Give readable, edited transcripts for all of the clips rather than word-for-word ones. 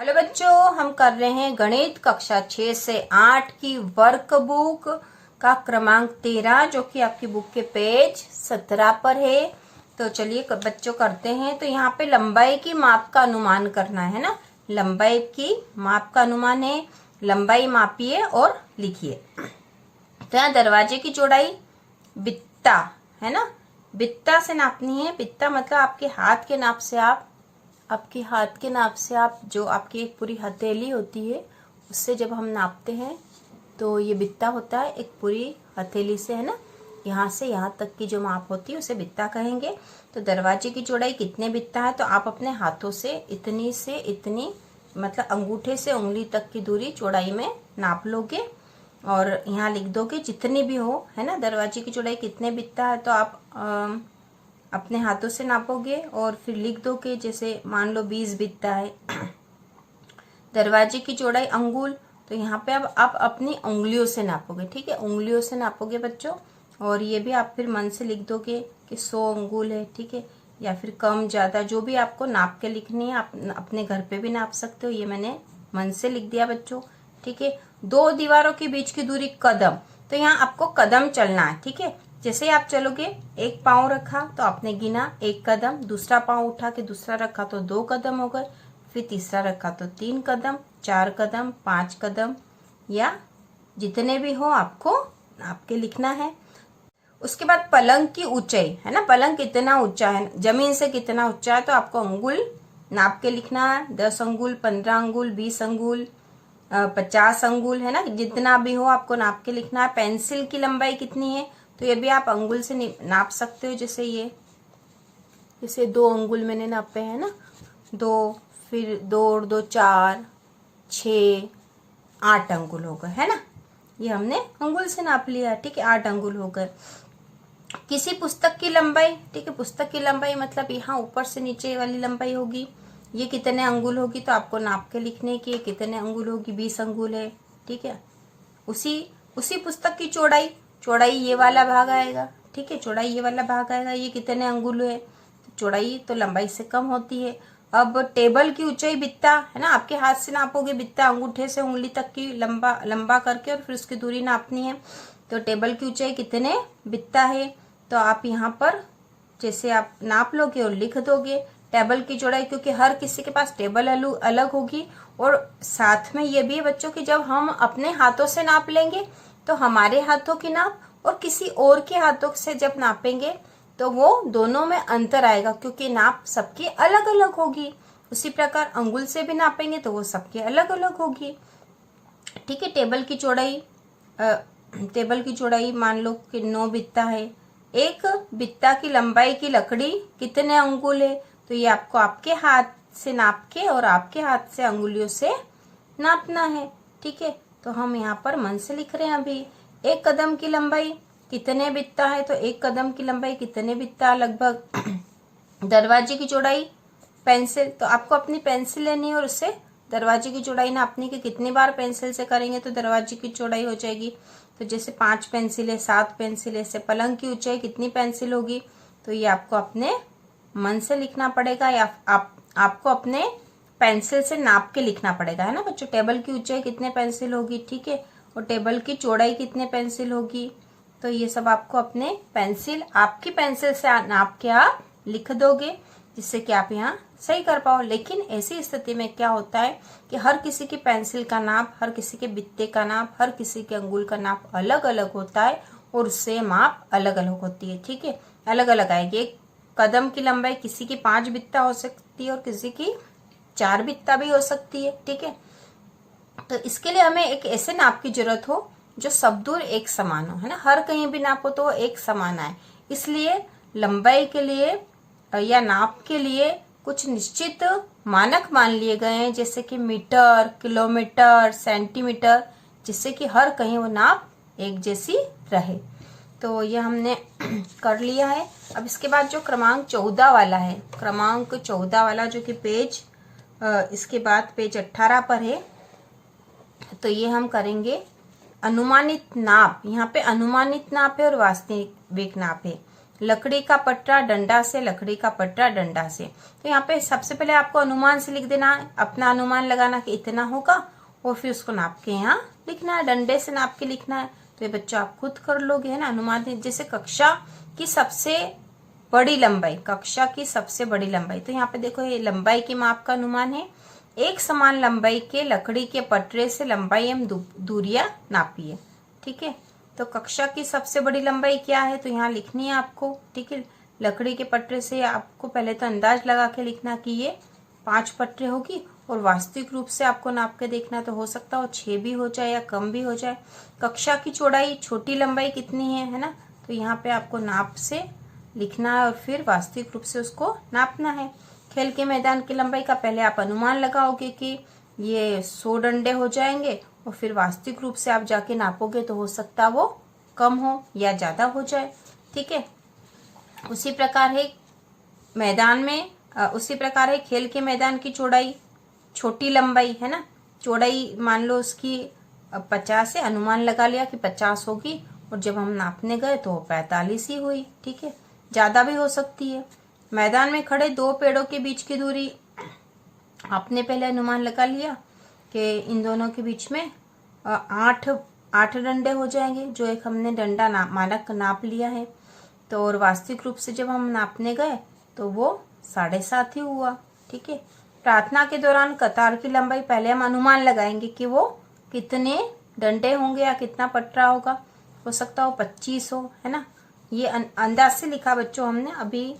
Hello बच्चों, हम कर रहे हैं गणित कक्षा 6 से 8 की वर्कबुक का क्रमांक 13 जो कि आपकी बुक के पेज 17 पर है। तो चलिए बच्चों करते हैं। तो यहाँ पे लंबाई की माप का अनुमान करना है ना। लंबाई की माप का अनुमान है। लंबाई मापिए और लिखिए। तो यहाँ दरवाजे की चौड़ाई बित्ता है ना, बित्ता से नापनी है। बित्ता मतलब आपके हाथ के नाप से आपके हाथ के नाप से आप जो आपकी एक पूरी हथेली होती है उससे जब हम नापते हैं तो ये बित्ता होता है। एक पूरी हथेली से है ना, यहाँ से यहाँ तक की जो माप होती है उसे बित्ता कहेंगे। तो दरवाजे की चौड़ाई कितने बित्ता है तो आप अपने हाथों से इतनी मतलब अंगूठे से उंगली तक की दूरी चौड़ाई में नाप लोगे और यहाँ लिख दोगे जितनी भी हो, है ना। दरवाजे की चौड़ाई कितने बित्ता है तो आप अपने हाथों से नापोगे और फिर लिख दोगे। जैसे मान लो 20 बित्ता है। दरवाजे की चौड़ाई अंगुल, तो यहाँ पे अब आप अपनी उंगलियों से नापोगे, ठीक है, उंगलियों से नापोगे बच्चों। और ये भी आप फिर मन से लिख दोगे कि 100 अंगुल है, ठीक है, या फिर कम ज्यादा जो भी आपको नाप के लिखनी है आप अपने घर पे भी नाप सकते हो। ये मैंने मन से लिख दिया बच्चों, ठीक है। दो दीवारों के बीच की दूरी कदम, तो यहाँ आपको कदम चलना है, ठीक है। जैसे आप चलोगे, एक पाँव रखा तो आपने गिना 1 कदम, दूसरा पाँव उठा के दूसरा रखा तो 2 कदम हो गए, फिर तीसरा रखा तो 3 कदम, 4 कदम, 5 कदम, या जितने भी हो आपको आपके लिखना है। उसके बाद पलंग की ऊंचाई है ना, पलंग कितना ऊंचा है, जमीन से कितना ऊंचा है तो आपको अंगुल नाप के लिखना है। 10 अंगुल, 15 अंगुल, 20 अंगुल, 50 अंगुल, है ना, जितना भी हो आपको नाप के लिखना है। पेंसिल की लंबाई कितनी है तो ये भी आप अंगुल से नाप सकते हो। जैसे 2 अंगुल मैंने नापे हैं ना, 2, फिर 2 और 2 4, 6, 8 अंगुल हो गए, है ना। ये हमने अंगुल से नाप लिया, ठीक है, 8 अंगुल हो गए। किसी पुस्तक की लंबाई, ठीक है, पुस्तक की लंबाई मतलब यहाँ ऊपर से नीचे वाली लंबाई होगी। ये कितने अंगुल होगी तो आपको नाप के लिखने की कितने अंगुल होगी, 20 अंगुल है, ठीक है। उसी पुस्तक की चौड़ाई ये वाला भाग आएगा, ठीक है, चौड़ाई ये वाला भाग आएगा। ये कितने अंगुल है, चौड़ाई तो लंबाई से कम होती है। अब टेबल की ऊंचाई बित्ता है ना, आपके हाथ से नापोगे बित्ता, अंगूठे से उंगली तक की लंबा करके और फिर उसकी दूरी नापनी है। तो टेबल की ऊंचाई कितने बित्ता है तो आप यहाँ पर जैसे आप नाप लोगे और लिख दोगे। टेबल की चौड़ाई, क्योंकि हर किसी के पास टेबल अलग होगी। और साथ में ये भी है बच्चों कि जब हम अपने हाथों से नाप लेंगे तो हमारे हाथों की नाप और किसी और के हाथों से जब नापेंगे तो वो दोनों में अंतर आएगा, क्योंकि नाप सबकी अलग अलग होगी। उसी प्रकार अंगुल से भी नापेंगे तो वो सबकी अलग अलग होगी, ठीक है। टेबल की चौड़ाई मान लो कि 9 बित्ता है। एक बित्ता की लंबाई की लकड़ी कितने अंगुल है तो ये आपको आपके हाथ से नाप के और आपके हाथ से अंगुलियों से नापना है, ठीक है। तो हम यहाँ पर मन से लिख रहे हैं अभी। 1 कदम की लंबाई कितने बित्ता है तो 1 कदम की लंबाई कितने बित्ता लगभग। दरवाजे की चौड़ाई, पेंसिल, तो आपको अपनी पेंसिल लेनी है और उससे दरवाजे की चौड़ाई नापनी कि कितनी बार पेंसिल से करेंगे तो दरवाजे की चौड़ाई हो जाएगी। तो जैसे 5 पेंसिल है, 7 पेंसिल है। से पलंग की ऊंचाई कितनी पेंसिल होगी तो ये आपको अपने मन से लिखना पड़ेगा या आपको अपने पेंसिल से नाप के लिखना पड़ेगा, है ना बच्चों। टेबल की ऊंचाई कितने पेंसिल होगी, ठीक है, और टेबल की चौड़ाई कितने पेंसिल होगी तो ये सब आपको अपने आपकी पेंसिल से नाप के आप लिख दोगे, जिससे कि आप यहाँ सही कर पाओ। लेकिन ऐसी स्थिति में क्या होता है कि हर किसी की पेंसिल का नाप, हर किसी के बित्ते का नाप, हर किसी के अंगुल का नाप अलग अलग होता है और उससे माप अलग अलग होती है, ठीक है, अलग अलग आएगी। एक कदम की लंबाई किसी की 5 बित्ता हो सकती है और किसी की 4 बित्ता भी हो सकती है, ठीक है। तो इसके लिए हमें एक ऐसे नाप की जरूरत हो जो सब दूर एक समान हो, है ना, हर कहीं भी नापो तो वो एक समान आए। इसलिए लंबाई के लिए या नाप के लिए कुछ निश्चित मानक मान लिए गए हैं, जैसे कि मीटर, किलोमीटर, सेंटीमीटर, जिससे कि हर कहीं वो नाप एक जैसी रहे। तो ये हमने कर लिया है। अब इसके बाद जो क्रमांक 14 वाला है, क्रमांक 14 वाला जो कि इसके बाद पेज 18 पर है, तो ये हम करेंगे अनुमानित नाप। यहाँ पे अनुमानित नाप है और वास्तविक नाप है। लकड़ी का पटरा डंडा से, लकड़ी का पटरा डंडा से। तो यहाँ पे सबसे पहले आपको अनुमान से लिख देना है, अपना अनुमान लगाना कि इतना होगा और फिर उसको नाप के यहाँ लिखना है, डंडे से नाप के लिखना है। तो ये बच्चों आप खुद कर लोगे, है ना। अनुमान जैसे कक्षा की सबसे बड़ी लंबाई, कक्षा की सबसे बड़ी लंबाई, तो यहाँ पे देखो ये लंबाई के माप का अनुमान है। एक समान लंबाई के लकड़ी के पटरे से लंबाई एवं दूरियां नापिए। ठीक है, तो कक्षा की सबसे बड़ी लंबाई क्या है, तो यहाँ लिखनी है आपको। ठीक है, लकड़ी के पटरे से आपको पहले तो अंदाज लगा के लिखना कि ये 5 पटरे होगी, और वास्तविक रूप से आपको नाप के देखना, तो हो सकता हो 6 भी हो जाए या कम भी हो जाए। कक्षा की चौड़ाई, छोटी लंबाई कितनी है ना, तो यहाँ पे आपको नाप से लिखना है और फिर वास्तविक रूप से उसको नापना है। खेल के मैदान की लंबाई का पहले आप अनुमान लगाओगे कि ये 100 डंडे हो जाएंगे, और फिर वास्तविक रूप से आप जाके नापोगे तो हो सकता वो कम हो या ज्यादा हो जाए। ठीक है, उसी प्रकार है मैदान में, उसी प्रकार है खेल के मैदान की चौड़ाई, छोटी लंबाई है ना, चौड़ाई मान लो उसकी 50 है, अनुमान लगा लिया कि 50 होगी, और जब हम नापने गए तो 45 ही हुई। ठीक है, ज्यादा भी हो सकती है। मैदान में खड़े 2 पेड़ों के बीच की दूरी आपने पहले अनुमान लगा लिया कि इन दोनों के बीच में 8 डंडे हो जाएंगे, जो एक हमने डंडा मानक नाप लिया है। तो और वास्तविक रूप से जब हम नापने गए तो वो 7.5 ही हुआ। ठीक है, प्रार्थना के दौरान कतार की लंबाई पहले हम अनुमान लगाएंगे कि वो कितने डंडे होंगे या कितना पटरा होगा। हो सकता हो 25 हो, है ना। ये अंदाज से लिखा बच्चों हमने अभी,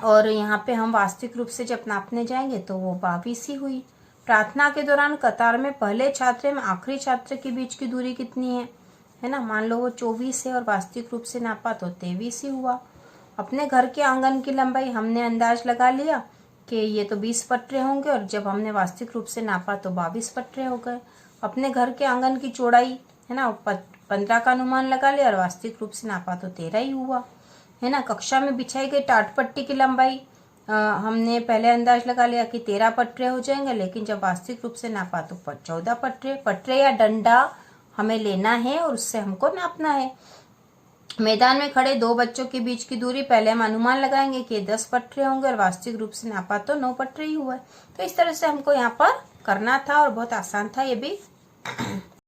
और यहाँ पे हम वास्तविक रूप से जब नापने जाएंगे तो वो 22 ही हुई। प्रार्थना के दौरान कतार में पहले छात्र में आखिरी छात्र के बीच की दूरी कितनी है ना, मान लो वो 24 है और वास्तविक रूप से नापा तो 23 ही हुआ। अपने घर के आंगन की लंबाई हमने अंदाज लगा लिया कि ये तो 20 पटरे होंगे, और जब हमने वास्तविक रूप से नापा तो 22 पटरे हो गए। अपने घर के आंगन की चौड़ाई है ना 15 का अनुमान लगा लिया, और वास्तविक रूप से नापा तो 13 ही हुआ, है ना। कक्षा में बिछाई गई टाट पट्टी की लंबाई हमने पहले अंदाज लगा लिया कि 13 पटरे हो जाएंगे, लेकिन जब वास्तविक रूप से नापा तो 14 पटरे या डंडा हमें लेना है और उससे हमको नापना है। मैदान में खड़े 2 बच्चों के बीच की दूरी पहले हम अनुमान लगाएंगे कि 10 पटरे होंगे, और वास्तविक रूप से नापा तो 9 पटरे ही हुआ। तो इस तरह से हमको यहाँ पर करना था, और बहुत आसान था ये भी।